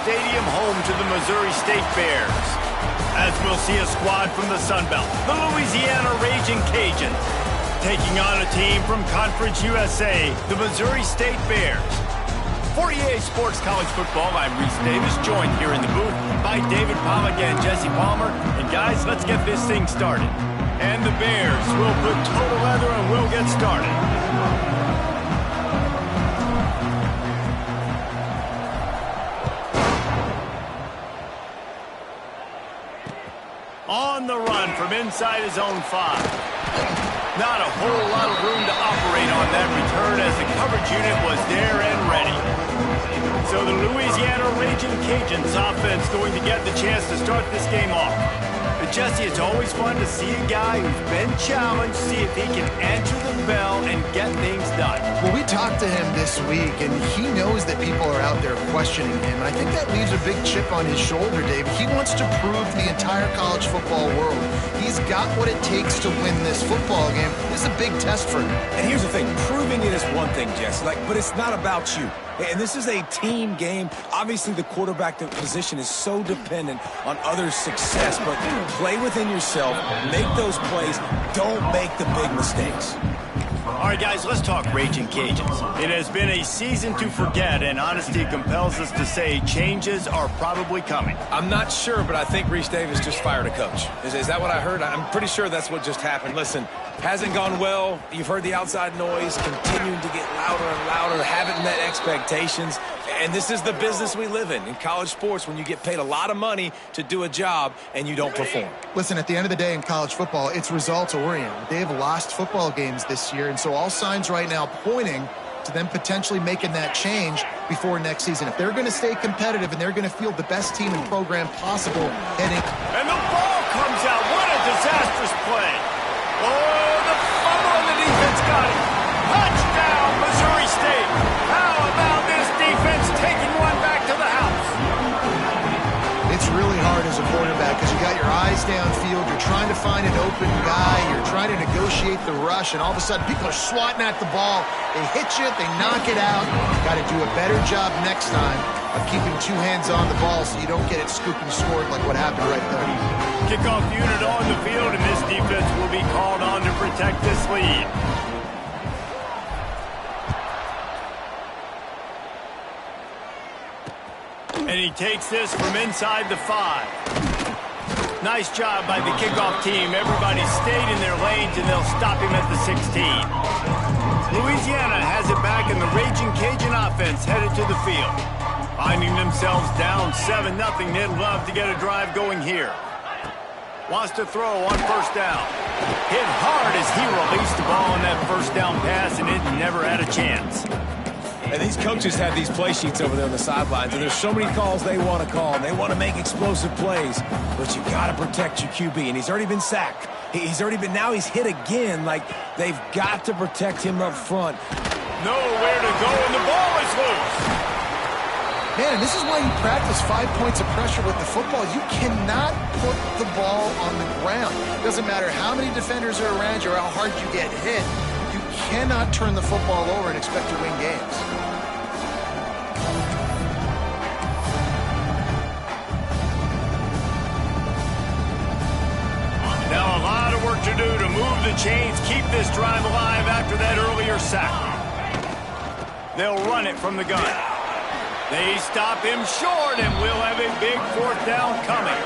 Stadium, home to the Missouri State Bears. As we'll see a squad from the Sun Belt, the Louisiana Raging Cajuns, taking on a team from Conference USA, the Missouri State Bears. For EA Sports College Football, I'm Reese Davis, joined here in the booth by David Pollack and Jesse Palmer. And guys, let's get this thing started. And the Bears will put total leather and we'll get started. On the run from inside his own 5. Not a whole lot of room to operate on that return as the coverage unit was there and ready. So the Louisiana Raging Cajuns offense going to get the chance to start this game off. But Jesse, it's always fun to see a guy who's been challenged, see if he can answer the bell and get things done. Well, we talked to him this week, and he knows that people are out there questioning him. And I think that leaves a big chip on his shoulder, Dave. He wants to prove to the entire college football world he's got what it takes to win this football game. This is a big test for him. And here's the thing. Proving it is one thing, Jesse, but it's not about you. And this is a team game. Obviously, the quarterback position is so dependent on others' success, but play within yourself, make those plays, don't make the big mistakes. All right, guys, let's talk Raging Cajuns. It has been a season to forget, and honesty compels us to say changes are probably coming. I'm not sure, but I think Reese Davis just fired a coach. Is that what I heard? I'm pretty sure that's what just happened. Listen, hasn't gone well. You've heard the outside noise, continuing to get louder and louder, haven't met expectations. And this is the business we live in college sports, when you get paid a lot of money to do a job and you don't perform. Listen, at the end of the day in college football, it's results-oriented. They have lost football games this year, and so all signs right now pointing to them potentially making that change before next season. If they're going to stay competitive and they're going to field the best team and program possible heading... And the ball comes out. What a disastrous play. Oh, the fumble and the defense got it. Touchdown, Missouri State. How about this defense taking one back to the house? It's really hard as a quarterback because you got your eyes downfield, you're trying to find an open guy, you're trying to negotiate the rush, and all of a sudden people are swatting at the ball. They hit you, they knock it out. Got to do a better job next time of keeping two hands on the ball so you don't get it scooped and scored like what happened right there. Kickoff unit on the field, and this defense will be called on to protect this lead. And he takes this from inside the 5. Nice job by the kickoff team. Everybody stayed in their lanes, and they'll stop him at the 16. Louisiana has it back, and the Raging Cajun offense headed to the field. Finding themselves down 7-0, they'd love to get a drive going here. Wants to throw on first down. Hit hard as he released the ball on that first down pass, and it never had a chance. And these coaches have these play sheets over there on the sidelines, and there's so many calls they want to call, and they want to make explosive plays. But you got to protect your QB, and he's already been sacked. Now he's hit again. Like, they've got to protect him up front. Nowhere to go, and the ball is loose. Man, and this is why you practice 5 points of pressure with the football. You cannot put the ball on the ground. It doesn't matter how many defenders are around you or how hard you get hit. You cannot turn the football over and expect to win games. Now a lot of work to do to move the chains, keep this drive alive after that earlier sack. They'll run it from the gun. They stop him short, and we'll have a big 4th down coming.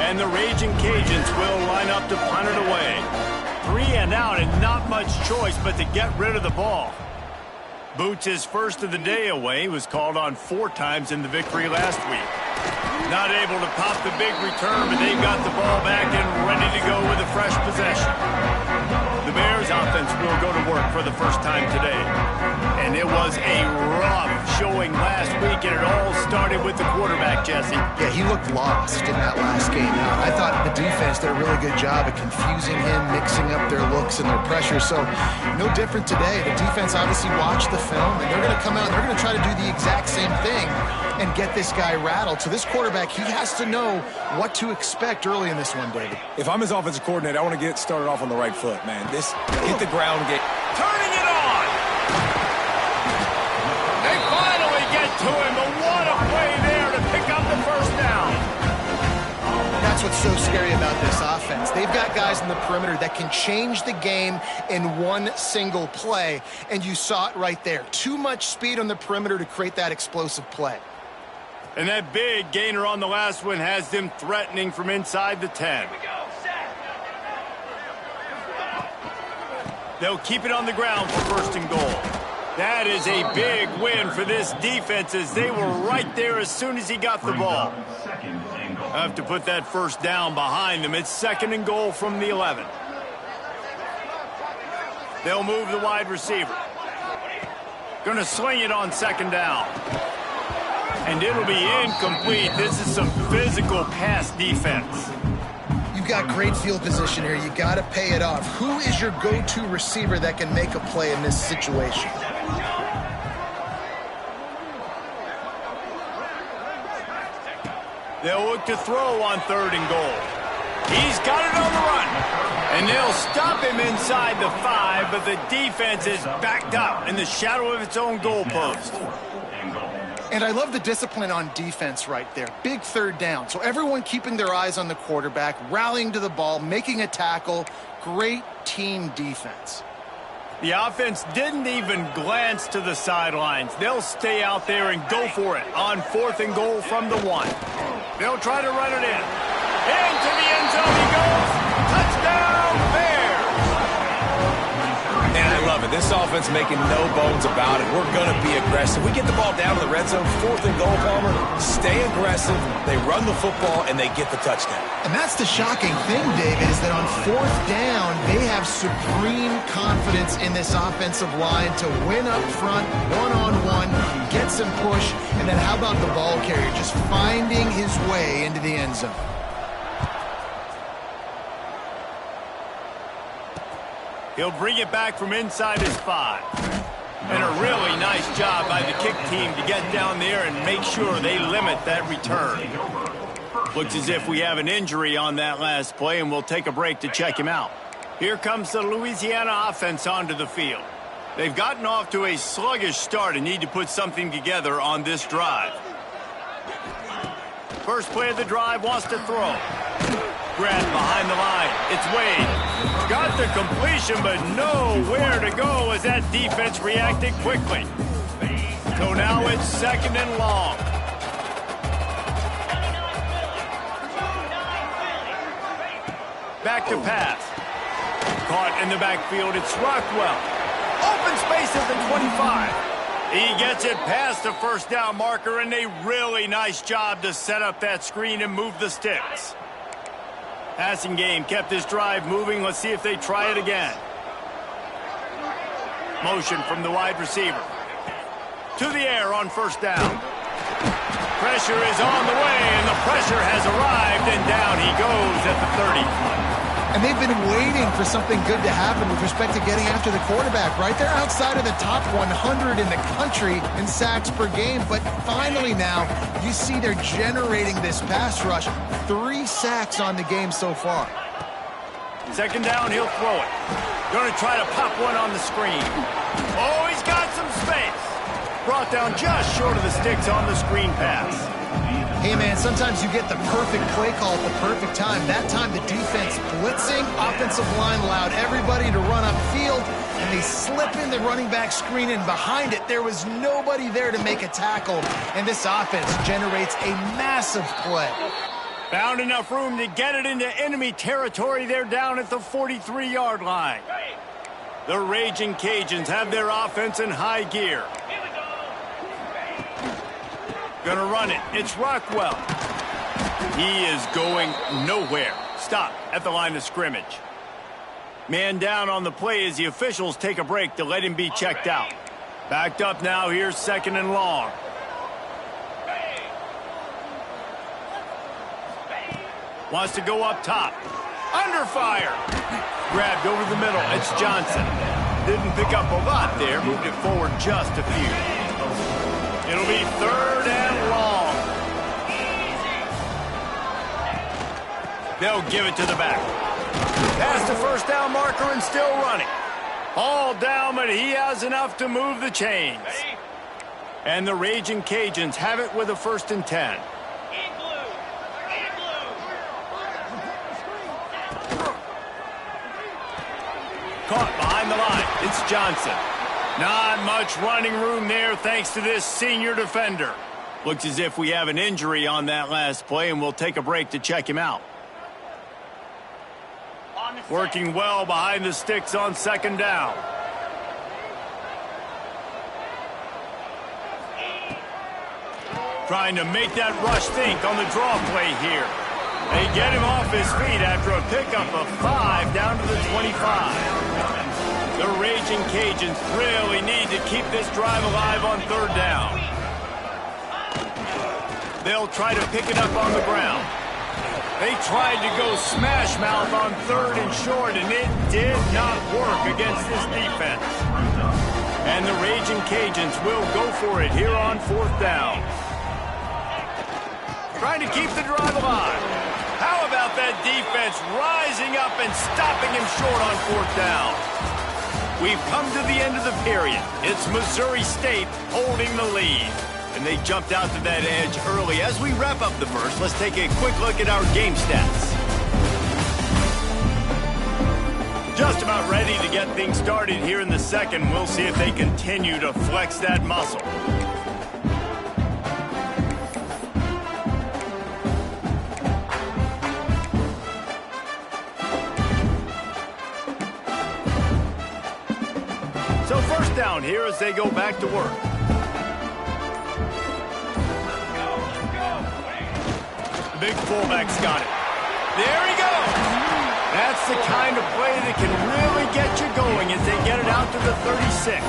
And the Raging Cajuns will line up to punt it away. 3 and out, and not much choice but to get rid of the ball. Boots' first of the day away was called on 4 times in the victory last week. Not able to pop the big return, but they've got the ball back and ready to go with a fresh possession. The Bears offense will go to work for the first time today. And it was a rough showing last week, and it all started with the quarterback, Jesse. Yeah, he looked lost in that last game. I thought the defense did a really good job of confusing him, mixing up their looks and their pressure. So no different today. The defense obviously watched the film, and they're going to come out and they're going to try to do the exact same thing and get this guy rattled. So this quarterback, he has to know what to expect early in this one, David. If I'm his offensive coordinator, I want to get started off on the right foot, man. Hit the ground, turning it on. They finally get to him. scary about this offense. They've got guys in the perimeter that can change the game in one single play, and you saw it right there. Too much speed on the perimeter to create that explosive play. And that big gainer on the last one has them threatening from inside the 10. They'll keep it on the ground for first and goal. That is a big win for this defense as they were right there as soon as he got the ball. I have to put that first down behind them. It's second and goal from the 11. They'll move the wide receiver. Going to sling it on second down. And it'll be incomplete. This is some physical pass defense. You've got great field position here. You got to pay it off. Who is your go-to receiver that can make a play in this situation? They'll look to throw on third and goal. He's got it on the run. And they'll stop him inside the 5, but the defense is backed up in the shadow of its own goalpost. And I love the discipline on defense right there. Big third down. So everyone keeping their eyes on the quarterback, rallying to the ball, making a tackle. Great team defense. The offense didn't even glance to the sidelines. They'll stay out there and go for it on fourth and goal from the 1. They'll try to run it in. Into the end zone he goes. Touchdown, Bears! And I love it. This offense making no bones about it. We're going to be aggressive. We get the ball down to the red zone, fourth and goal, Palmer. Stay aggressive. They run the football, and they get the touchdown. And that's the shocking thing, David, is that on fourth down, they have supreme confidence in this offensive line to win up front, one-on-one, get some push, and then how about the ball carrier just finding his way into the end zone? He'll bring it back from inside his 5. And a really nice job by the kick team to get down there and make sure they limit that return. Looks as if we have an injury on that last play, and we'll take a break to check him out. Here comes the Louisiana offense onto the field. They've gotten off to a sluggish start and need to put something together on this drive. First play of the drive, wants to throw. Grant behind the line. It's Wade. Got the completion, but nowhere to go as that defense reacted quickly. So now it's second and long. Back to pass. Caught in the backfield. It's Rockwell. Open space at the 25. He gets it past the first down marker, and a really nice job to set up that screen and move the sticks. Passing game kept this drive moving. Let's see if they try it again. Motion from the wide receiver. To the air on first down. Pressure is on the way, and the pressure has arrived, and down he goes at the 30. And they've been waiting for something good to happen with respect to getting after the quarterback, right? They're outside of the top 100 in the country in sacks per game, but finally now you see they're generating this pass rush. 3 sacks on the game so far. Second down, he'll throw it. Going to try to pop one on the screen. Oh, he's got some space. Brought down just short of the sticks on the screen pass. Hey, man, sometimes you get the perfect play call at the perfect time. That time the defense blitzing, offensive line allowed everybody to run upfield, and they slip in the running back screen, and behind it there was nobody there to make a tackle, and this offense generates a massive play. Found enough room to get it into enemy territory. They're down at the 43-yard line. The Raging Cajuns have their offense in high gear. Gonna run it. It's Rockwell. He is going nowhere. Stop at the line of scrimmage. Man down on the play as the officials take a break to let him be checked out. Backed up now. Here's second and long. Wants to go up top. Under fire. Grabbed over the middle. It's Johnson. Didn't pick up a lot there. Moved it forward just a few. It'll be third and long. They'll give it to the back. Past the first down marker and still running. All down, but he has enough to move the chains. And the Raging Cajuns have it with a 1st and 10. Caught behind the line. It's Johnson. Not much running room there thanks to this senior defender. Looks as if we have an injury on that last play, and we'll take a break to check him out. Working well behind the sticks on second down. Trying to make that rush think on the draw play here. They get him off his feet after a pickup of 5 down to the 25. The Raging Cajuns really need to keep this drive alive on third down. They'll try to pick it up on the ground. They tried to go smash mouth on third and short, and it did not work against this defense. And the Raging Cajuns will go for it here on fourth down. Trying to keep the drive alive. How about that defense rising up and stopping him short on fourth down? We've come to the end of the period. It's Missouri State holding the lead. And they jumped out to that edge early. As we wrap up the first, let's take a quick look at our game stats. Just about ready to get things started here in the second. We'll see if they continue to flex that muscle. So first down here as they go back to work. The big fullback's got it. There he goes. That's the kind of play that can really get you going as they get it out to the 36.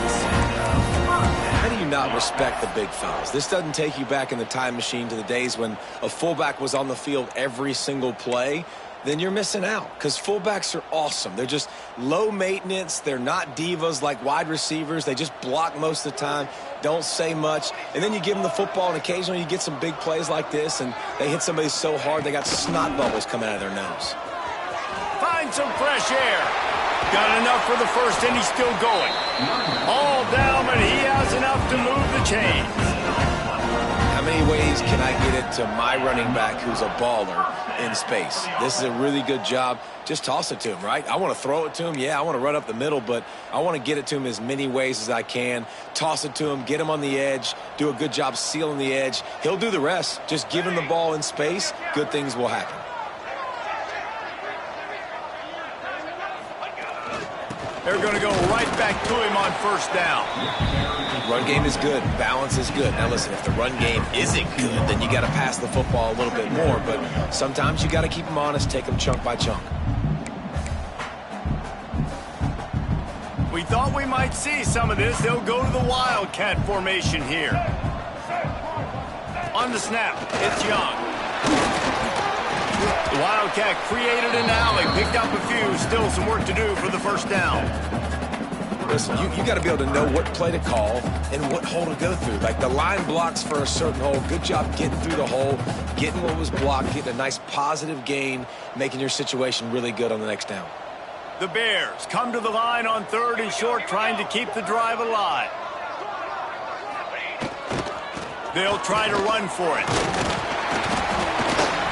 How do you not respect the big fellas? This doesn't take you back in the time machine to the days when a fullback was on the field every single play. Then you're missing out because fullbacks are awesome. They're just low maintenance. They're not divas like wide receivers. They just block most of the time, don't say much. And then you give them the football, and occasionally you get some big plays like this, and they hit somebody so hard they got snot bubbles coming out of their nose. Find some fresh air. Got enough for the first, and he's still going. All down, but he has enough to move the chains. How many ways can I get it to my running back who's a baller in space? This is a really good job. Just toss it to him, right? I want to throw it to him. Yeah, I want to run up the middle, but I want to get it to him as many ways as I can. Toss it to him, get him on the edge, do a good job sealing the edge. He'll do the rest. Just give him the ball in space. Good things will happen. They're going to go right back to him on first down. Run game is good. Balance is good. Now, listen, if the run game isn't good, then you got to pass the football a little bit more. But sometimes you got to keep them honest, take them chunk by chunk. We thought we might see some of this. They'll go to the Wildcat formation here. On the snap, it's Young. The Wildcat created an alley, picked up a few, still some work to do for the first down. Listen, you got to be able to know what play to call and what hole to go through. Like the line blocks for a certain hole. Good job getting through the hole, getting what was blocked, getting a nice positive gain, making your situation really good on the next down. The Bears come to the line on third and short, trying to keep the drive alive. They'll try to run for it.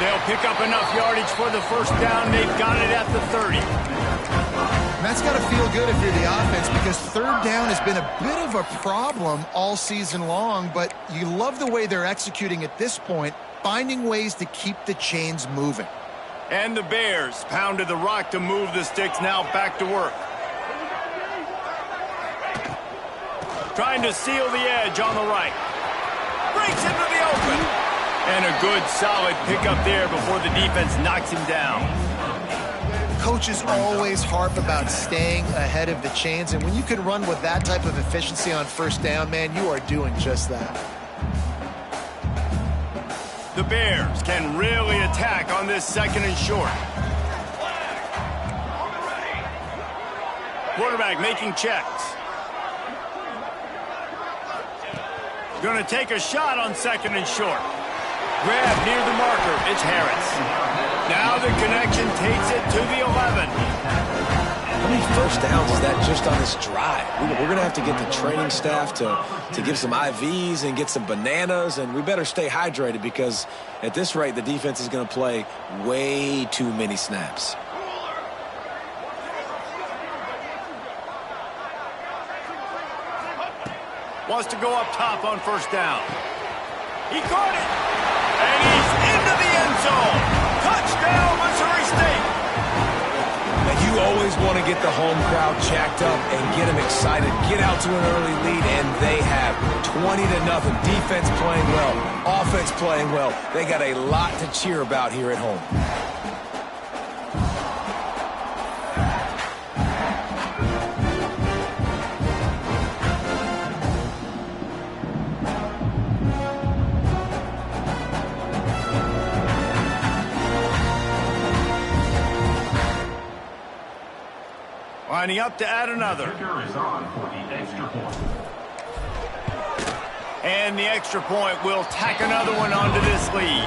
They'll pick up enough yardage for the first down. They've got it at the 30. And that's got to feel good if you're the offense, because third down has been a bit of a problem all season long, but you love the way they're executing at this point, finding ways to keep the chains moving. And the Bears pounded the rock to move the sticks, now back to work. Trying to seal the edge on the right. Breaks into the open. And a good, solid pickup there before the defense knocks him down. Coaches always harp about staying ahead of the chains, and when you can run with that type of efficiency on first down, man, you are doing just that. The Bears can really attack on this second and short. Quarterback making checks. Going to take a shot on second and short. Grab near the marker. It's Harris. Now the connection takes it to the 11. How many first downs is that just on this drive? We're going to have to get the training staff to give some IVs and get some bananas, and we better stay hydrated because at this rate, the defense is going to play way too many snaps. Wants to go up top on first down. He caught it. And he's into the end zone. Touchdown, Missouri State. And you always want to get the home crowd jacked up and get them excited. Get out to an early lead, and they have 20-0. Defense playing well. Offense playing well. They got a lot to cheer about here at home. Lining up to add another. And the extra point will tack another one onto this lead.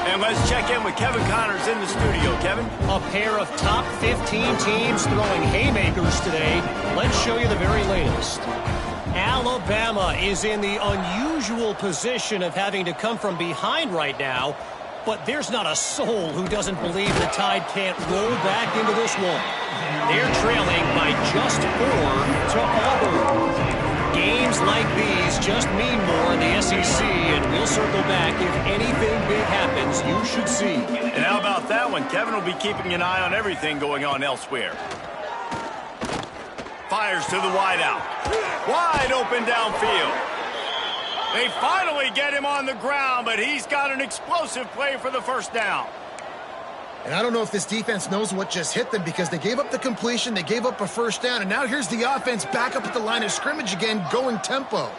And let's check in with Kevin Connors in the studio. Kevin? A pair of top 15 teams throwing haymakers today. Let's show you the very latest. Alabama is in the unusual position of having to come from behind right now, but there's not a soul who doesn't believe the Tide can't roll back into this one. They're trailing by just 4 to Auburn. Games like these just mean more in the SEC, and we'll circle back if anything big happens you should see. And how about that one? Kevin will be keeping an eye on everything going on elsewhere. Fires to the wideout. Wide open downfield. They finally get him on the ground, but he's got an explosive play for the first down. And I don't know if this defense knows what just hit them because they gave up the completion, they gave up a first down, and now here's the offense back up at the line of scrimmage again, going tempo.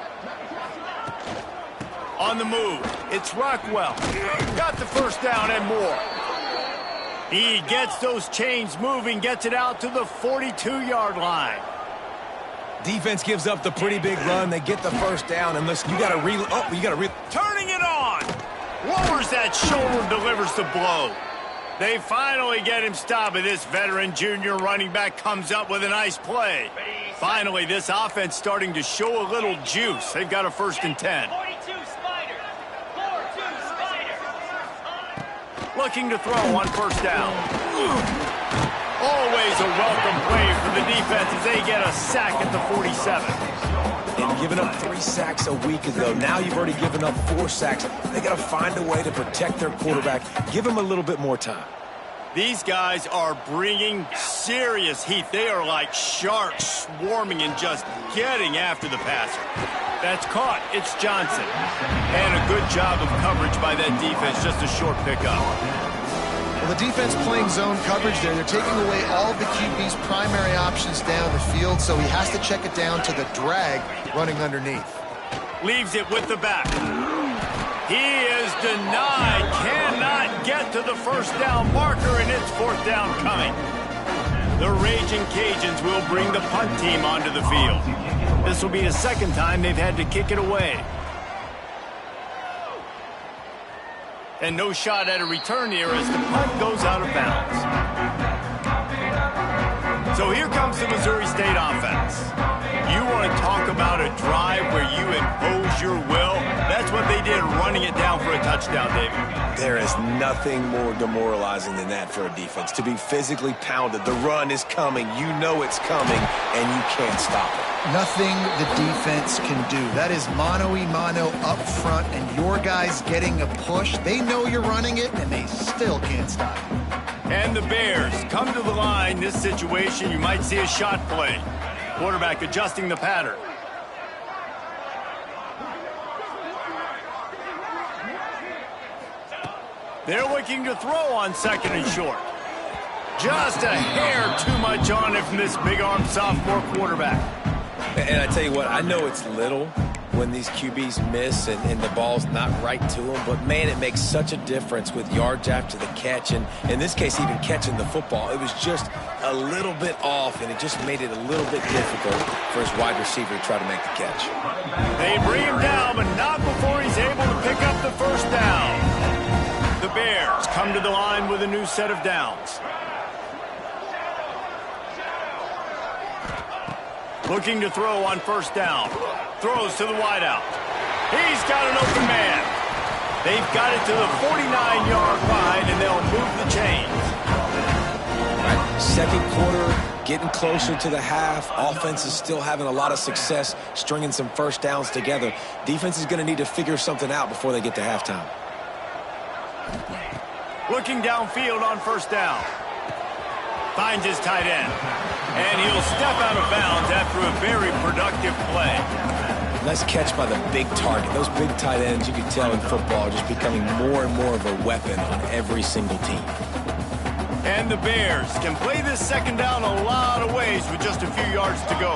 On the move, it's Rockwell. Got the first down and more. He gets those chains moving, gets it out to the 42-yard line. Defense gives up the pretty big run. They get the first down, and listen, you got to Turning it on. Lowers that shoulder, delivers the blow. They finally get him stopped, and this veteran junior running back comes up with a nice play. Finally, this offense starting to show a little juice. They've got a 1st and 10. 42 Spider. 4-2 Spider. Looking to throw on first down. Always a welcome play for the defense as they get a sack at the 47. And giving up 3 sacks a week ago. Now you've already given up 4 sacks. They got to find a way to protect their quarterback. Give him a little bit more time. These guys are bringing serious heat. They are like sharks swarming and just getting after the passer. That's caught. It's Johnson. And a good job of coverage by that defense. Just a short pickup. Well, the defense playing zone coverage there. They're taking away all the QB's primary options down the field, so he has to check it down to the drag running underneath. Leaves it with the back. He is denied. Cannot get to the first down marker, and it's 4th down coming. The Raging Cajuns will bring the punt team onto the field. This will be the 2nd time they've had to kick it away. And no shot at a return here as the punt goes out of bounds. So here comes the Missouri State offense. You want to talk about a drive where you impose your will? That's what they did, running it down for a touchdown, David. There is nothing more demoralizing than that for a defense. To be physically pounded. The run is coming. You know it's coming, and you can't stop it. Nothing the defense can do. That is mano-a-mano up front, and your guys getting a push. They know you're running it, and they still can't stop it. And the Bears come to the line. This situation, you might see a shot play. Quarterback adjusting the pattern. They're looking to throw on 2nd and short. Just a hair too much on it from this big-armed sophomore quarterback. And I tell you what, I know it's little when these QBs miss and the ball's not right to them, but man, it makes such a difference with yards after the catch, and in this case, even catching the football. It was just a little bit off, and it just made it a little bit difficult for his wide receiver to try to make the catch. They bring him down, but not before he's able to pick up the first down. The Bears come to the line with a new set of downs. Looking to throw on first down. Throws to the wideout. He's got an open man. They've got it to the 49-yard line, and they'll move the chains. All right, 2nd quarter, getting closer to the half. Offense is still having a lot of success stringing some first downs together. Defense is going to need to figure something out before they get to halftime. Looking downfield on first down. Finds his tight end. And he'll step out of bounds after a very productive play. Nice catch by the big target. Those big tight ends, you can tell in football, are just becoming more and more of a weapon on every single team. And the Bears can play this second down a lot of ways with just a few yards to go.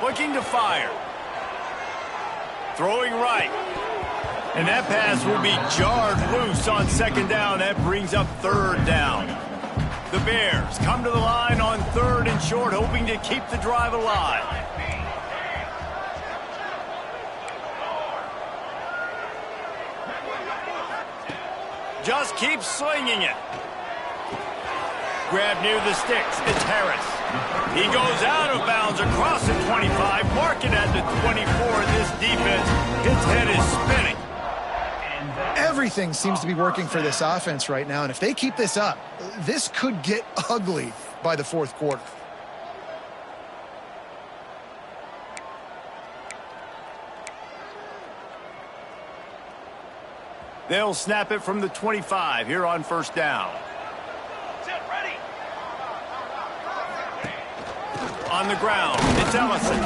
Looking to fire. Throwing right. And that pass will be jarred loose on second down. That brings up third down. The Bears come to the line on third and short, hoping to keep the drive alive. Just keep slinging it. Grab near the sticks. It's Harris. He goes out of bounds across the 25, marking at the 24. This defense, its head is spinning. Everything seems to be working for this offense right now, and if they keep this up, this could get ugly by the fourth quarter. They'll snap it from the 25 here on first down. On the ground, it's Ellison.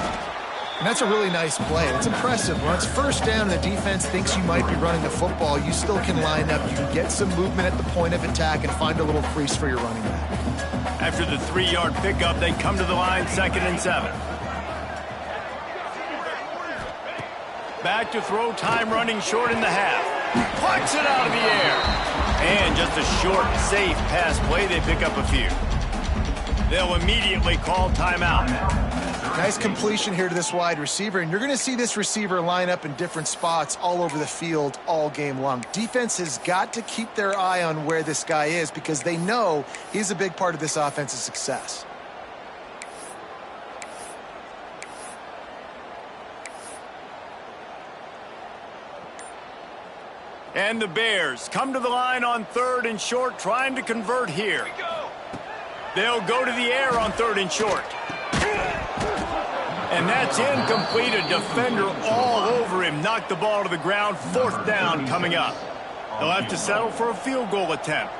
And that's a really nice play. It's impressive. When it's first down and the defense thinks you might be running the football, you still can line up. You can get some movement at the point of attack and find a little crease for your running back. After the 3-yard pickup, they come to the line, 2nd and 7. Back to throw, time running short in the half. Plucks it out of the air. And just a short, safe pass play. They pick up a few. They'll immediately call timeout. Nice completion here to this wide receiver, and you're going to see this receiver line up in different spots all over the field all game long. Defense has got to keep their eye on where this guy is because they know he's a big part of this offense's success. And the Bears come to the line on 3rd and short, trying to convert here. They'll go to the air on 3rd and short. And that's incomplete. A defender all over him. Knocked the ball to the ground. 4th down coming up. They'll have to settle for a field goal attempt.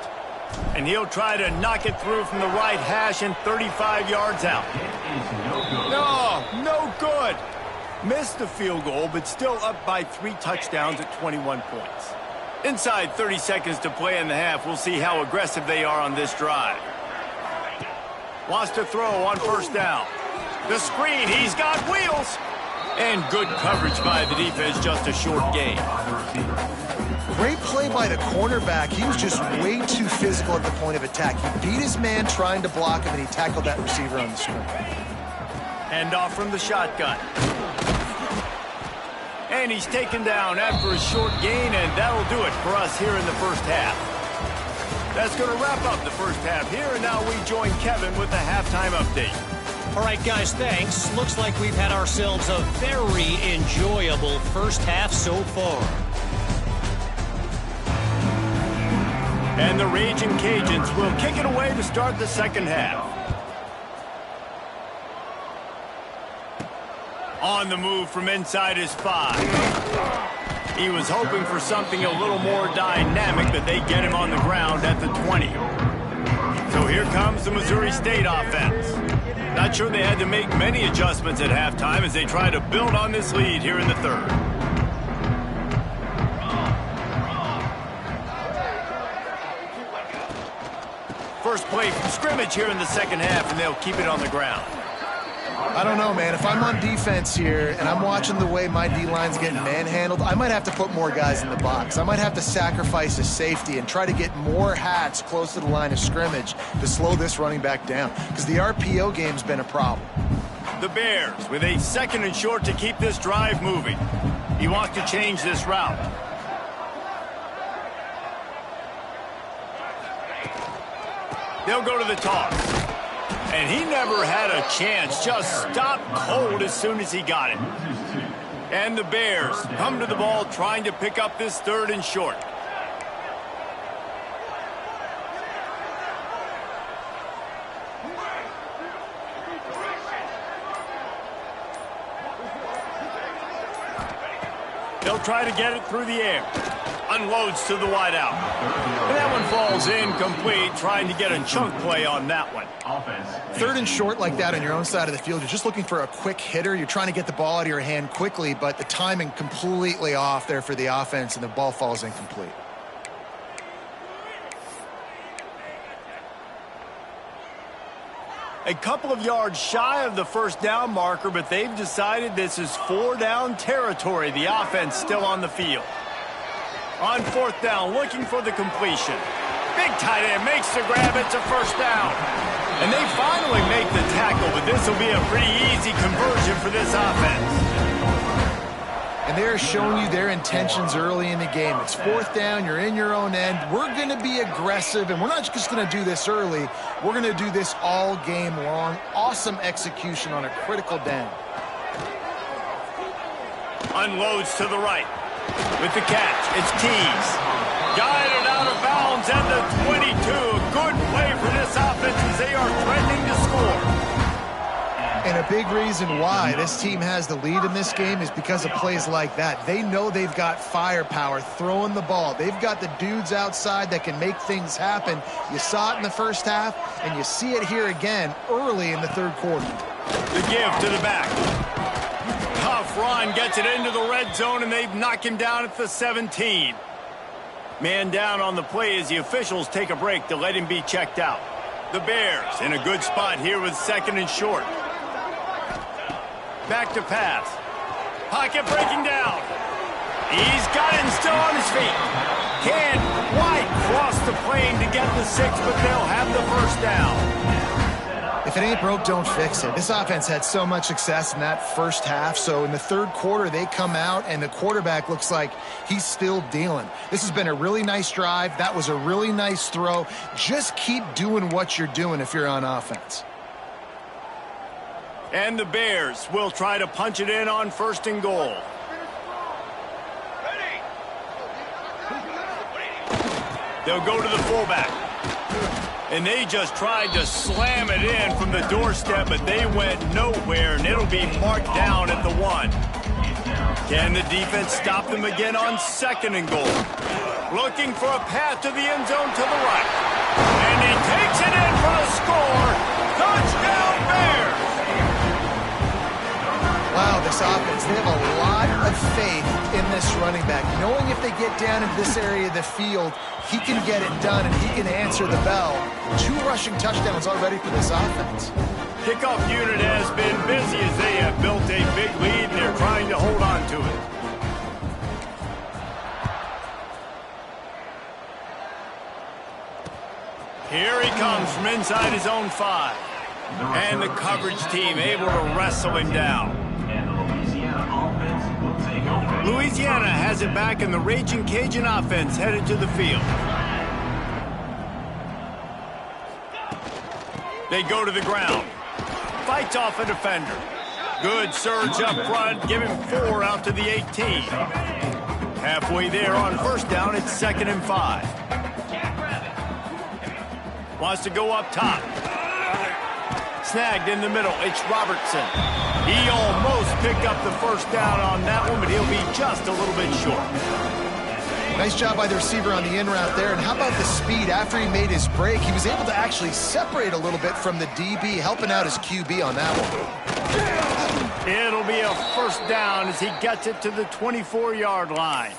And he'll try to knock it through from the right hash and 35 yards out. No good. Missed the field goal, but still up by 3 touchdowns at 21 points. Inside 30 seconds to play in the half. We'll see how aggressive they are on this drive. Wants to throw on first down. The screen, he's got wheels. And good coverage by the defense, just a short gain. Great play by the cornerback. He was just way too physical at the point of attack. He beat his man trying to block him, and he tackled that receiver on the screen. Hand off from the shotgun. And he's taken down after a short gain, and that'll do it for us here in the first half. That's going to wrap up the first half here, and now we join Kevin with the halftime update. All right, guys, thanks. Looks like we've had ourselves a very enjoyable first half so far. And the Raging Cajuns will kick it away to start the second half. On the move from inside his 5. He was hoping for something a little more dynamic, but they get him on the ground at the 20. So here comes the Missouri State offense. Not sure they had to make many adjustments at halftime as they try to build on this lead here in the 3rd. First play from scrimmage here in the second half, and they'll keep it on the ground. I don't know, man. If I'm on defense here and I'm watching the way my D-line's getting manhandled, I might have to put more guys in the box. I might have to sacrifice a safety and try to get more hats close to the line of scrimmage to slow this running back down because the RPO game's been a problem. The Bears with a 2nd and short to keep this drive moving. He wants to change this route. They'll go to the toss. And he never had a chance. Just stopped cold as soon as he got it. And the Bears come to the ball trying to pick up this 3rd and short. They'll try to get it through the air. Unloads to the wideout. And that one falls incomplete, trying to get a chunk play on that one. 3rd and short like that on your own side of the field, you're just looking for a quick hitter. You're trying to get the ball out of your hand quickly, but the timing completely off there for the offense, and the ball falls incomplete. A couple of yards shy of the 1st down marker, but they've decided this is 4-down territory. The offense still on the field. On 4th down, looking for the completion. Big tight end makes the grab. It's a 1st down. And they finally make the tackle, but this will be a pretty easy conversion for this offense. And they're showing you their intentions early in the game. It's 4th down, you're in your own end. We're going to be aggressive, and we're not just going to do this early. We're going to do this all game long. Awesome execution on a critical down. Unloads to the right. With the catch, it's Tees. Guided out of bounds at the 22. Good play for this offense as they are threatening to score. And a big reason why this team has the lead in this game is because of plays like that. They know they've got firepower throwing the ball. They've got the dudes outside that can make things happen. You saw it in the 1st half, and you see it here again early in the 3rd quarter. The give to the back. Tough run, gets it into the red zone, and they've knocked him down at the 17. Man down on the play as the officials take a break to let him be checked out. The Bears in a good spot here with 2nd and short. Back to pass. Pocket breaking down. He's got it and still on his feet. Can White cross the plane to get the 6, but they'll have the 1st down. If it ain't broke, don't fix it. This offense had so much success in that 1st half, so in the 3rd quarter, they come out, and the quarterback looks like he's still dealing. This has been a really nice drive. That was a really nice throw. Just keep doing what you're doing if you're on offense. And the Bears will try to punch it in on 1st and goal. They'll go to the fullback. And they just tried to slam it in from the doorstep, but they went nowhere, and it'll be marked down at the 1. Can the defense stop them again on 2nd and goal? Looking for a path to the end zone to the right. And he takes it in for the score. Touchdown, Bears! Wow, this offense, they have a lot of faith in this running back. Knowing if they get down into this area of the field, he can get it done and he can answer the bell. 2 rushing touchdowns already for this offense. Kickoff unit has been busy as they have built a big lead and they're trying to hold on to it. Here he comes from inside his own 5. And the coverage team able to wrestle him down. Louisiana has it back, and the Raging Cajun offense headed to the field. They go to the ground. Fights off a defender. Good surge up front. Give him 4 out to the 18. Halfway there on 1st down, it's 2nd and 5. Wants to go up top. Snagged in the middle. It's Robertson. He almost picked up the 1st down on that one, but he'll be just a little bit short. Nice job by the receiver on the in route there. And how about the speed? After he made his break, he was able to actually separate a little bit from the DB, helping out his QB on that one. It'll be a 1st down as he gets it to the 24-yard line.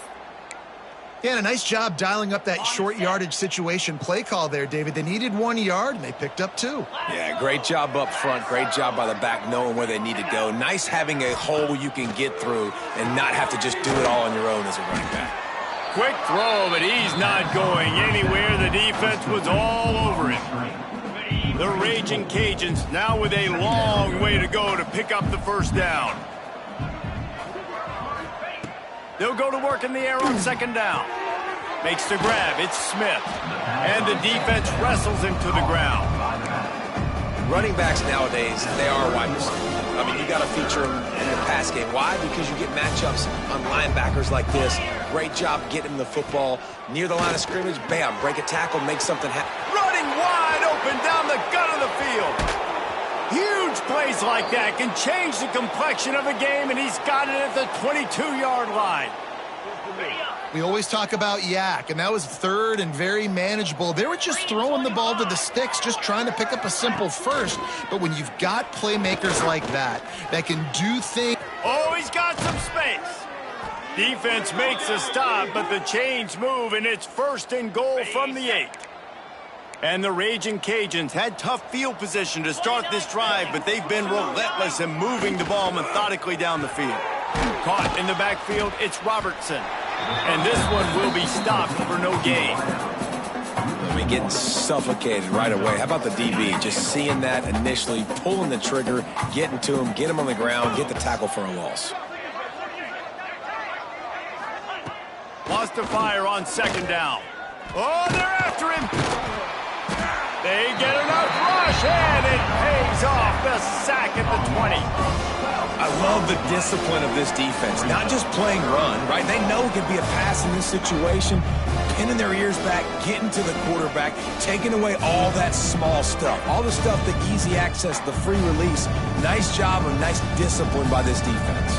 Yeah, and a nice job dialing up that short yardage situation play call there, David. They needed 1 yard, and they picked up 2. Yeah, great job up front. Great job by the back knowing where they need to go. Nice having a hole you can get through and not have to just do it all on your own as a running back. Quick throw, but he's not going anywhere. The defense was all over him. The Raging Cajuns now with a long way to go to pick up the 1st down. They'll go to work in the air on 2nd down. Makes the grab. It's Smith. And the defense wrestles him to the ground. Running backs nowadays, they are wide receivers. I mean, you got to feature them in the pass game. Why? Because you get matchups on linebackers like this. Great job getting the football near the line of scrimmage. Bam, break a tackle, make something happen. Running wide open down the gut of the field. Huge plays like that can change the complexion of a game, and he's got it at the 22-yard line. We always talk about yak, and that was third and very manageable. They were just throwing the ball to the sticks, just trying to pick up a simple first. But when you've got playmakers like that can do things. Oh, he's got some space. Defense makes a stop, but the chains move, and it's 1st and goal from the 8. And the Raging Cajuns had tough field position to start this drive, but they've been relentless in moving the ball methodically down the field. Caught in the backfield, it's Robertson. And this one will be stopped for no gain. I mean, getting suffocated right away. How about the DB? Just seeing that initially, pulling the trigger, getting to him, get him on the ground, get the tackle for a loss. Lost to fire on 2nd down. Oh, they're after him. They get enough rush, and it pays off. The sack at the 20. I love the discipline of this defense. Not just playing run, right? They know it could be a pass in this situation. Pinning their ears back, getting to the quarterback, taking away all that small stuff. All the stuff, the easy access, the free release. Nice job and nice discipline by this defense.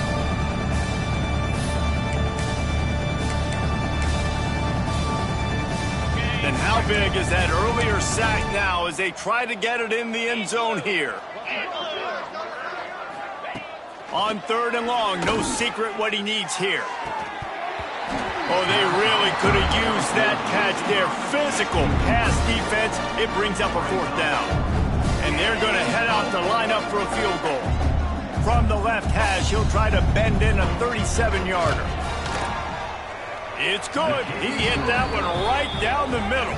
And how big is that earlier sack now as they try to get it in the end zone here? On 3rd and long, no secret what he needs here. Oh, they really could have used that catch there. Physical pass defense. It brings up a 4th down. And they're going to head out to line up for a field goal. From the left hash, he'll try to bend in a 37-yarder. It's good. He hit that one right down the middle.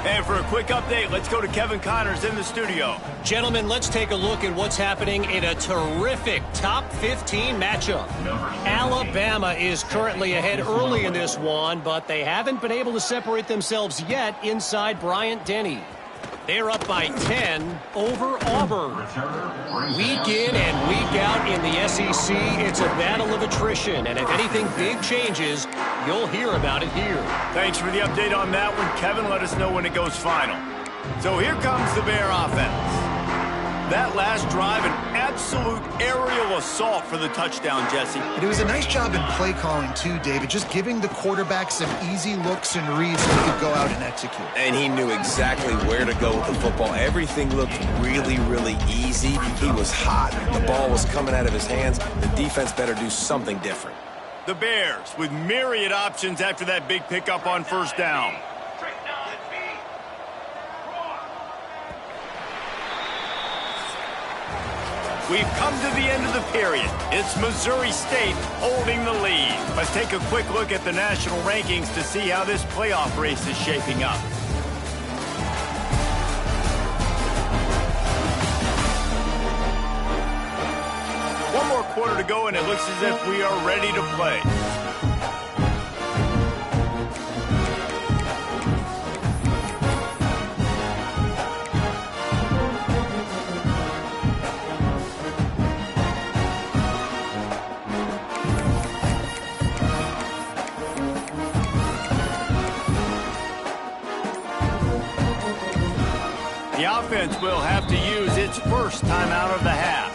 And for a quick update, let's go to Kevin Connors in the studio. Gentlemen, let's take a look at what's happening in a terrific top 15 matchup. Alabama is currently ahead early in this one, but they haven't been able to separate themselves yet inside Bryant-Denny. They're up by 10 over Auburn. Week in and week out in the SEC, it's a battle of attrition. And if anything big changes, you'll hear about it here. Thanks for the update on that one, Kevin. Let us know when it goes final. So here comes the Bear offense. That last drive, an absolute aerial assault for the touchdown, Jesse. It was a nice job in play calling, too, David, just giving the quarterback some easy looks and reads so he could go out and execute. And he knew exactly where to go with the football. Everything looked really, really easy. He was hot. The ball was coming out of his hands. The defense better do something different. The Bears with myriad options after that big pickup on 1st down. We've come to the end of the period. It's Missouri State holding the lead. Let's take a quick look at the national rankings to see how this playoff race is shaping up. One more quarter to go, and it looks as if we are ready to play. The offense will have to use its first timeout of the half.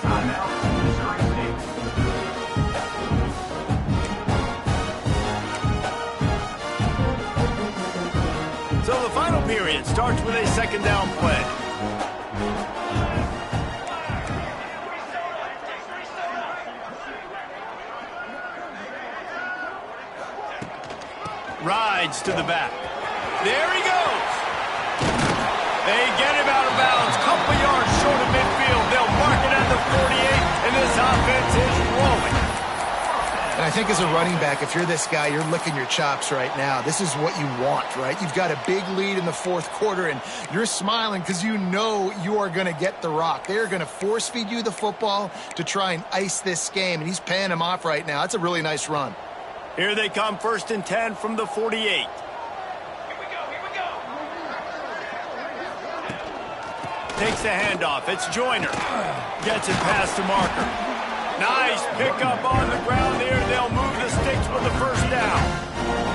So the final period starts with a 2nd down play. Rides to the back. There he goes. They get him out of bounds. Couple yards short of midfield. They'll mark it at the 48, and this offense is rolling. And I think as a running back, if you're this guy, you're licking your chops right now. This is what you want, right? You've got a big lead in the 4th quarter, and you're smiling because you know you are going to get the rock. They're going to force feed you the football to try and ice this game, and he's paying him off right now. That's a really nice run. Here they come, 1st and 10 from the 48. Takes the handoff. It's Joyner. Gets it past the marker. Nice pickup on the ground there. They'll move the sticks with the first down.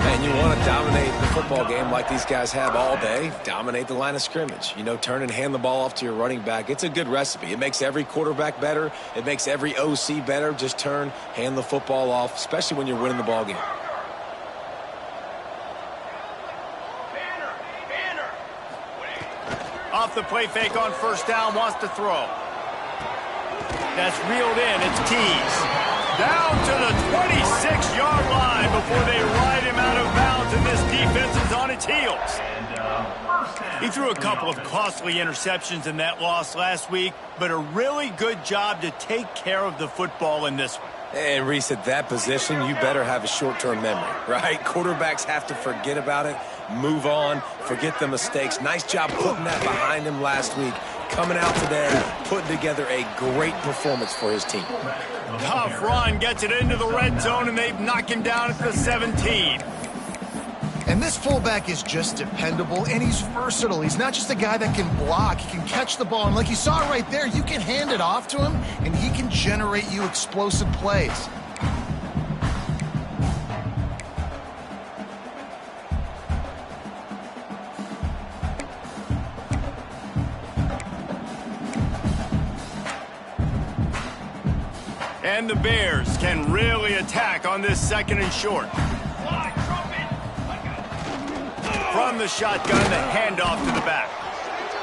And you want to dominate the football game like these guys have all day. Dominate the line of scrimmage. You know, turn and hand the ball off to your running back. It's a good recipe. It makes every quarterback better. It makes every OC better. Just turn, hand the football off, especially when you're winning the ball game. Off the play fake on first down, wants to throw. That's reeled in, it's Tees. Down to the 26-yard line before they ride him out of bounds, and this defense is on its heels. He threw a couple of costly interceptions in that loss last week, but a really good job to take care of the football in this one. And Reese, at that position, you better have a short-term memory, right? Quarterbacks have to forget about it, move on, forget the mistakes. Nice job putting that behind him last week. Coming out today, putting together a great performance for his team. Tough run, gets it into the red zone, and they knock him down at the 17. And this fullback is just dependable, and he's versatile. He's not just a guy that can block. He can catch the ball, and like you saw right there, you can hand it off to him, and he can generate you explosive plays. And the Bears can really attack on this second and short. From the shotgun, the handoff to the back.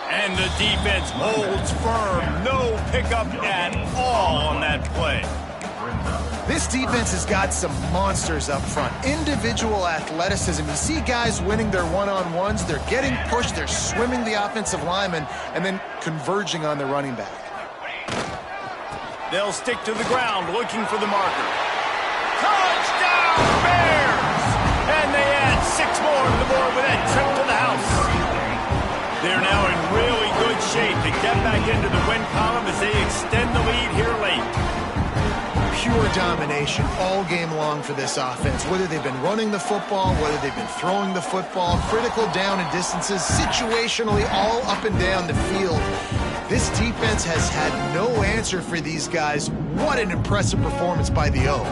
And the defense holds firm. No pickup at all on that play. This defense has got some monsters up front. Individual athleticism. You see guys winning their one-on-ones. They're getting pushed. They're swimming the offensive lineman and then converging on the running back. They'll stick to the ground looking for the marker. Touchdown, Bears! And they add 6 more to the board with that trip to the house. They're now in really good shape to get back into the win column as they extend the lead here late. Pure domination all game long for this offense. Whether they've been running the football, whether they've been throwing the football, critical down and distances, situationally all up and down the field. This defense has had no answer for these guys. What an impressive performance by the O.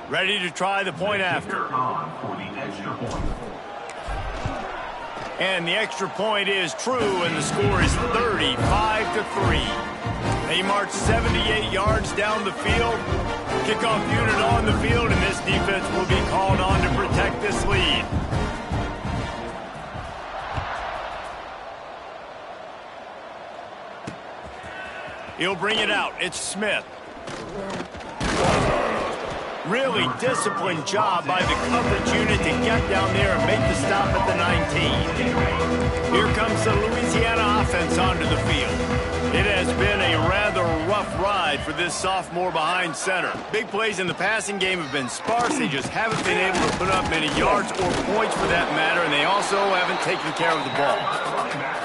Ready to try the point after. And the extra point is true, and the score is 35-3. They march 78 yards down the field. Kickoff unit on the field, and this defense will be called on to protect this lead. He'll bring it out. It's Smith. Really disciplined job by the coverage unit to get down there and make the stop at the 19. Here comes the Louisiana offense onto the field. It has been a rather rough ride for this sophomore behind center. Big plays in the passing game have been sparse. They just haven't been able to put up many yards or points for that matter, and they also haven't taken care of the ball.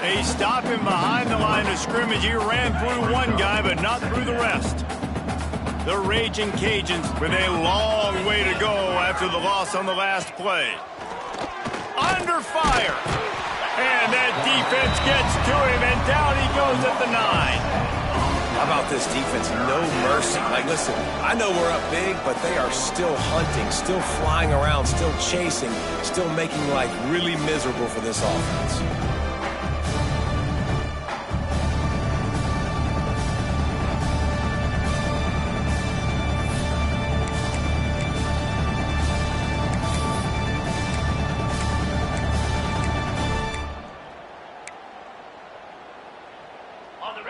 They stop him behind the line of scrimmage. He ran through one guy, but not through the rest. The Raging Cajuns with a long way to go after the loss on the last play. Under fire. And that defense gets to him, and down he goes at the 9. How about this defense? No mercy. Like, listen, I know we're up big, but they are still hunting, still flying around, still chasing, still making life really miserable for this offense.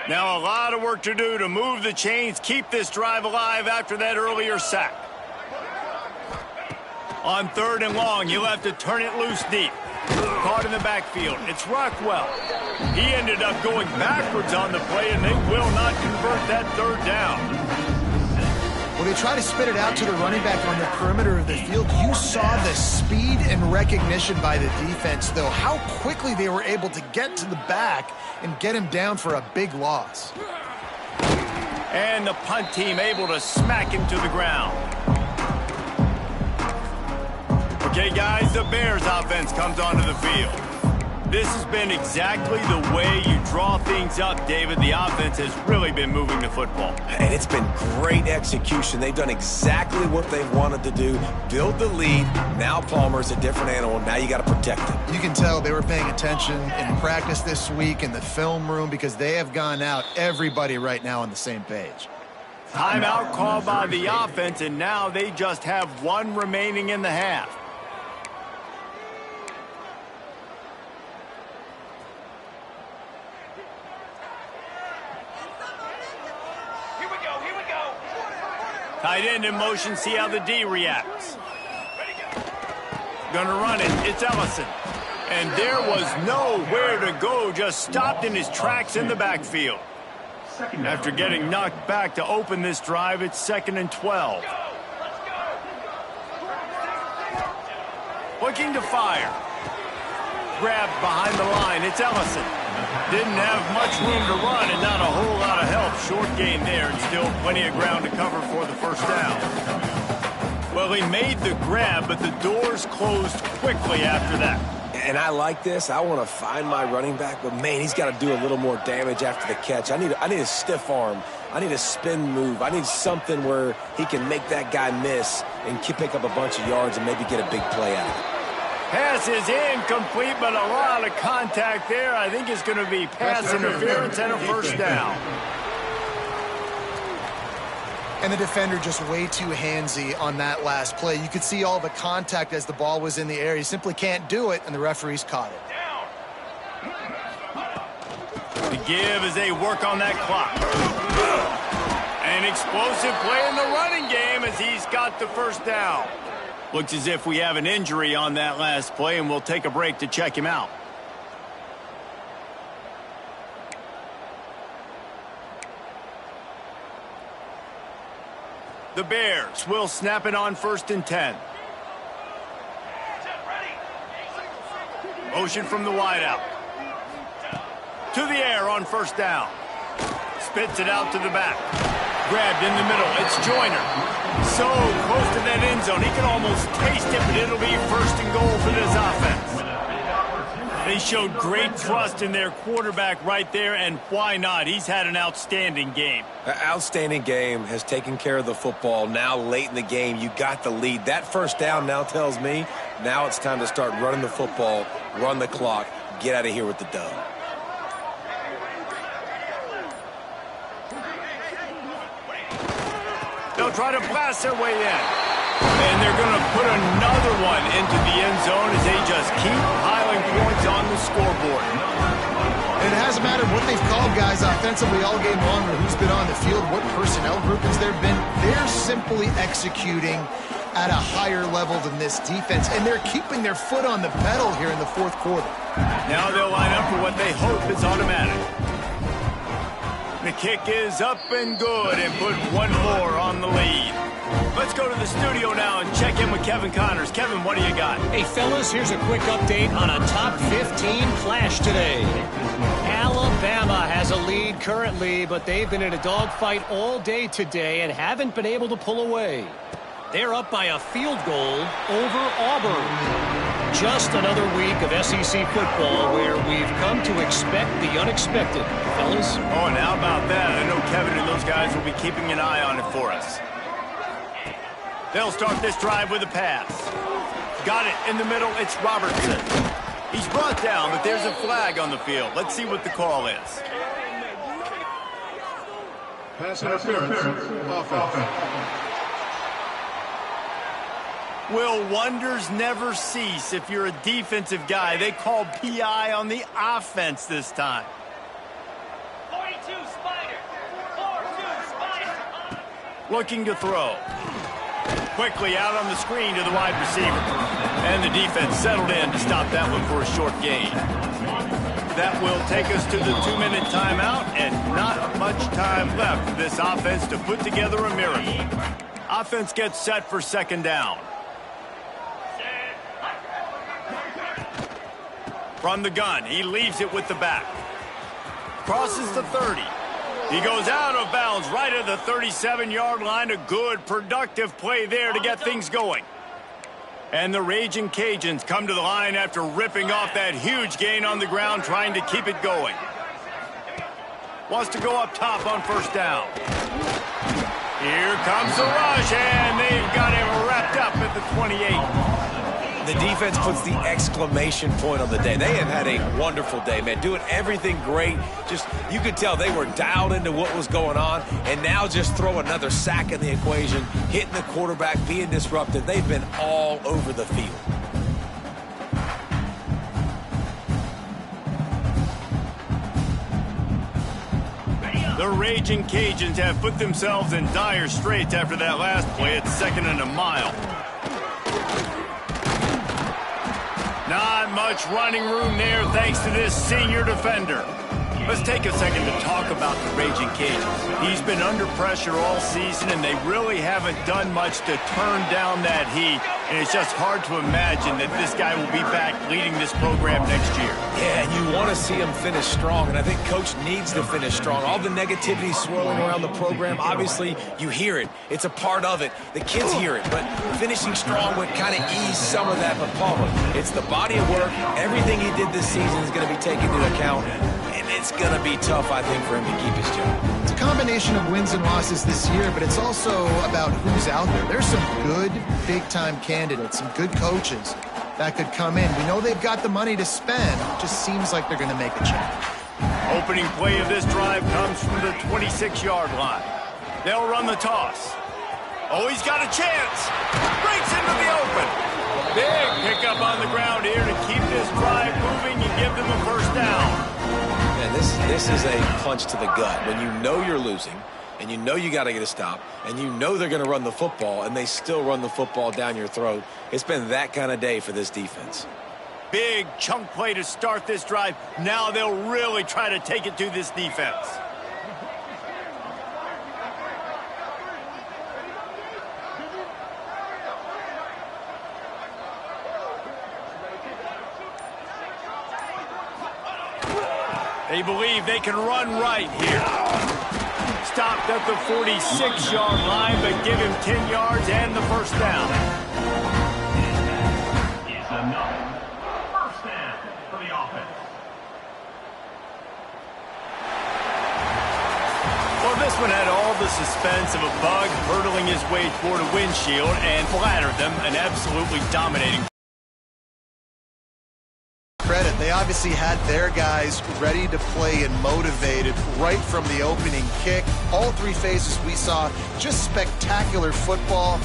Now a lot of work to do to move the chains, keep this drive alive after that earlier sack. On 3rd and long, you'll have to turn it loose deep. Caught in the backfield. It's Rockwell. He ended up going backwards on the play, and they will not convert that 3rd down. Well, they try to spit it out to the running back on the perimeter of the field. You saw the speed and recognition by the defense, though. How quickly they were able to get to the back and get him down for a big loss. And the punt team able to smack him to the ground. Okay, guys, the Bears offense comes onto the field. This has been exactly the way you draw things up, David. The offense has really been moving the football. And it's been great execution. They've done exactly what they've wanted to do. Build the lead. Now Palmer's a different animal. Now you got to protect him. You can tell they were paying attention in practice this week in the film room because they have gone out, everybody right now on the same page. Timeout called by the offense, and now they just have one remaining in the half. Tight end in motion, see how the D reacts. Gonna run it, it's Ellison. And there was nowhere to go, just stopped in his tracks in the backfield. After getting knocked back to open this drive, it's 2nd and 12. Looking to fire. Grabbed behind the line, it's Ellison. Didn't have much room to run and not a whole lot of help. Short gain there and still plenty of ground to cover for the first down. Well, he made the grab, but the doors closed quickly after that. And I like this. I want to find my running back, but, man, he's got to do a little more damage after the catch. I need a stiff arm. I need a spin move. I need something where he can make that guy miss and pick up a bunch of yards and maybe get a big play out of it. Pass is incomplete, but a lot of contact there. I think it's going to be pass interference and a first down. And the defender just way too handsy on that last play. You could see all the contact as the ball was in the air. He simply can't do it, and the referees caught it. The give as they work on that clock. An explosive play in the running game as he's got the first down. Looks as if we have an injury on that last play, and we'll take a break to check him out. The Bears will snap it on 1st and 10. Motion from the wideout. To the air on 1st down. Spits it out to the back. Grabbed in the middle. It's Joyner. So close to that end zone. He can almost taste it, but it'll be 1st and goal for this offense. They showed great trust in their quarterback right there, and why not? He's had an outstanding game. An outstanding game, has taken care of the football. Now late in the game, you got the lead. That first down now tells me now it's time to start running the football, run the clock, get out of here with the dub. They'll try to blast their way in. And they're going to put another one into the end zone as they just keep piling points on the scoreboard. And it hasn't mattered what they've called, guys, offensively all game long, or who's been on the field, what personnel groupings there have been. They're simply executing at a higher level than this defense, and they're keeping their foot on the pedal here in the 4th quarter. Now they'll line up for what they hope is automatic. The kick is up and good and put one more on the lead. Let's go to the studio now and check in with Kevin Connors. Kevin, what do you got? Hey, fellas, here's a quick update on a top 15 clash today. Alabama has a lead currently, but they've been in a dogfight all day today and haven't been able to pull away. They're up by a field goal over Auburn. Just another week of SEC football where we've come to expect the unexpected, fellas. Oh, and how about that? I know Kevin and those guys will be keeping an eye on it for us. They'll start this drive with a pass. Got it in the middle. It's Robertson. He's brought down, but there's a flag on the field. Let's see what the call is. Pass interference. Offense. Will wonders never cease if you're a defensive guy? They called PI on the offense this time. 42 Spider. 4-2 Spider. Looking to throw. Quickly out on the screen to the wide receiver. And the defense settled in to stop that one for a short gain. That will take us to the 2-minute timeout, and not much time left for this offense to put together a miracle. Offense gets set for 2nd down. From the gun, he leaves it with the back. Crosses the 30. He goes out of bounds right at the 37-yard line. A good, productive play there to get things going. And the Raging Cajuns come to the line after ripping off that huge gain on the ground, trying to keep it going. Wants to go up top on first down. Here comes the rush, and they've got him wrapped up at the 28. The defense puts the exclamation point on the day. They have had a wonderful day, man, doing everything great. Just, you could tell they were dialed into what was going on, and now just throw another sack in the equation, hitting the quarterback, being disruptive. They've been all over the field. The Raging Cajuns have put themselves in dire straits after that last play at 2nd and a mile. Not much running room there thanks to this senior defender. Let's take a second to talk about the Raging Cajuns. He's been under pressure all season, and they really haven't done much to turn down that heat. And it's just hard to imagine that this guy will be back leading this program next year. Yeah, and you want to see him finish strong, and I think Coach needs to finish strong. All the negativity swirling around the program, obviously, you hear it. It's a part of it. The kids hear it, but finishing strong would kind of ease some of that. But Palmer, it's the body of work. Everything he did this season is going to be taken into account, and it's going to be tough, I think, for him to keep his job. It's a combination of wins and losses this year, but it's also about who's out there. There's some good big-time candidates, some good coaches that could come in. We know they've got the money to spend. It just seems like they're going to make a change. Opening play of this drive comes from the 26-yard line. They'll run the toss. Oh, he's got a chance. Breaks into the open. Big pickup on the ground here to keep this drive moving and give them a first down. Man, this is a punch to the gut. When you know you're losing, and you know you got to get a stop, and you know they're going to run the football, and they still run the football down your throat. It's been that kind of day for this defense. Big chunk play to start this drive. Now they'll really try to take it to this defense. They believe they can run right here. Stopped at the 46-yard line, but give him 10 yards and the first down. Is enough. First down for the offense. Well, this one had all the suspense of a bug hurtling his way toward a windshield and flattered them, an absolutely dominating. Credit, they obviously had their guys ready to play and motivated right from the opening kick. All three phases we saw, just spectacular football.